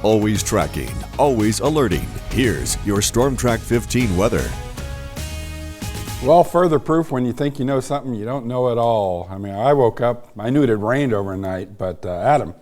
Always tracking, always alerting. Here's your Storm Track 15 weather. Well, further proof when you think you know something you don't know at all. I mean, I woke up, I knew it had rained overnight, but Adam,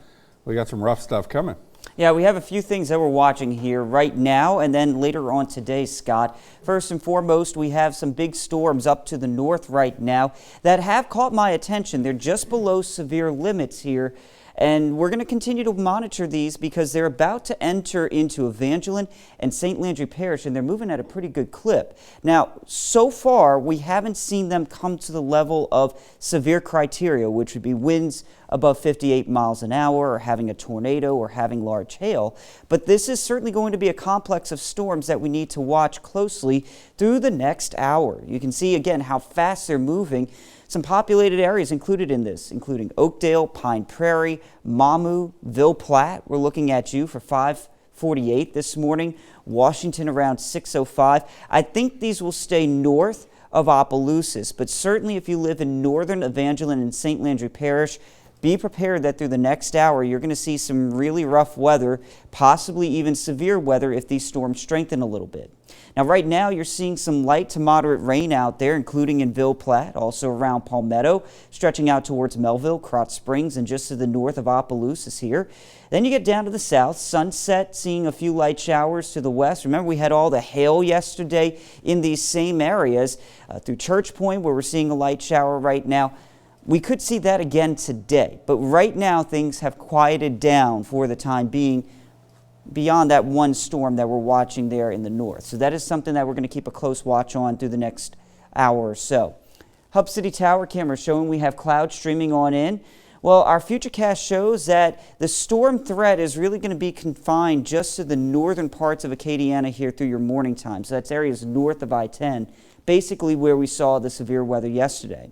we got some rough stuff coming. Yeah, we have a few things that we're watching here right now and then later on today, Scott. First and foremost, we have some big storms up to the north right now that have caught my attention. They're just below severe limits here. And we're going to continue to monitor these because they're about to enter into Evangeline and St. Landry Parish, and they're moving at a pretty good clip. Now, so far, we haven't seen them come to the level of severe criteria, which would be winds above 58 miles an hour, or having a tornado, or having large hail. But this is certainly going to be a complex of storms that we need to watch closely through the next hour. You can see, again, how fast they're moving. Some populated areas included in this, including Oakdale, Pine Prairie, Mamou, Ville Platte. We're looking at you for 5:48 this morning. Washington around 6:05. I think these will stay north of Opelousas, but certainly if you live in northern Evangeline and St. Landry Parish, be prepared that through the next hour you're going to see some really rough weather, possibly even severe weather if these storms strengthen a little bit. Now right now you're seeing some light to moderate rain out there, including in Ville Platte, also around Palmetto, stretching out towards Melville, Krotz Springs, and just to the north of Opelousas here. Then you get down to the south, Sunset, seeing a few light showers to the west. Remember, we had all the hail yesterday in these same areas through Church Point, where we're seeing a light shower right now. We could see that again today, but right now things have quieted down for the time being beyond that one storm that we're watching there in the north. So that is something that we're going to keep a close watch on through the next hour or so. Hub City Tower camera showing we have clouds streaming on in. Well, our Futurecast shows that the storm threat is really going to be confined just to the northern parts of Acadiana here through your morning time. So that's areas north of I-10, basically where we saw the severe weather yesterday.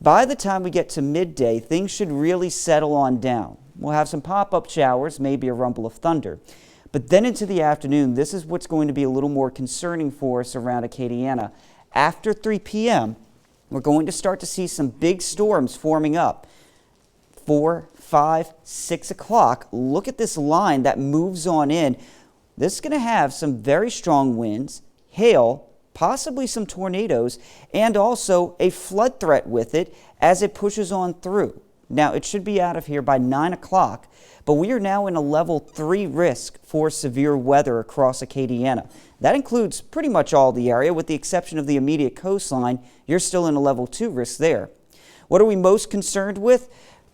By the time we get to midday, things should really settle on down. We'll have some pop-up showers, maybe a rumble of thunder. But then into the afternoon, this is what's going to be a little more concerning for us around Acadiana. After 3 p.m., we're going to start to see some big storms forming up. 4, 5, 6 o'clock. Look at this line that moves on in. This is going to have some very strong winds, hail, possibly some tornadoes, and also a flood threat with it as it pushes on through. Now, it should be out of here by 9 o'clock, but we are now in a level 3 risk for severe weather across Acadiana. That includes pretty much all the area, with the exception of the immediate coastline. You're still in a level 2 risk there. What are we most concerned with?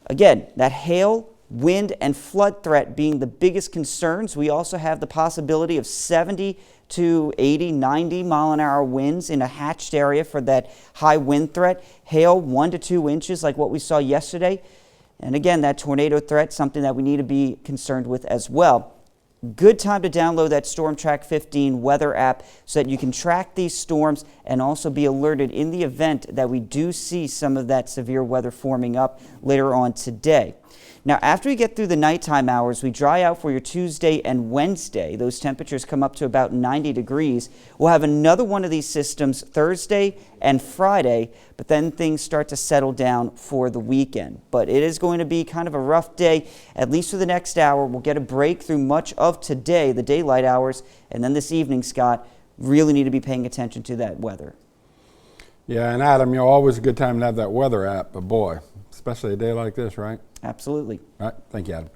Again, that hail, wind, and flood threat being the biggest concerns. We also have the possibility of 70 to 80, 90 mile an hour winds in a hatched area for that high wind threat. Hail 1 to 2 inches like what we saw yesterday. And again, that tornado threat, something that we need to be concerned with as well. Good time to download that Storm Track 15 weather app so that you can track these storms and also be alerted in the event that we do see some of that severe weather forming up later on today. Now, after we get through the nighttime hours, we dry out for your Tuesday and Wednesday. Those temperatures come up to about 90 degrees. We'll have another one of these systems Thursday and Friday, but then things start to settle down for the weekend. But it is going to be kind of a rough day, at least for the next hour. We'll get a break through much of today, the daylight hours, and then this evening, Scott, really need to be paying attention to that weather. Yeah, and Adam, always a good time to have that weather app, but boy, especially a day like this, right? Absolutely. All right. Thank you, Adam.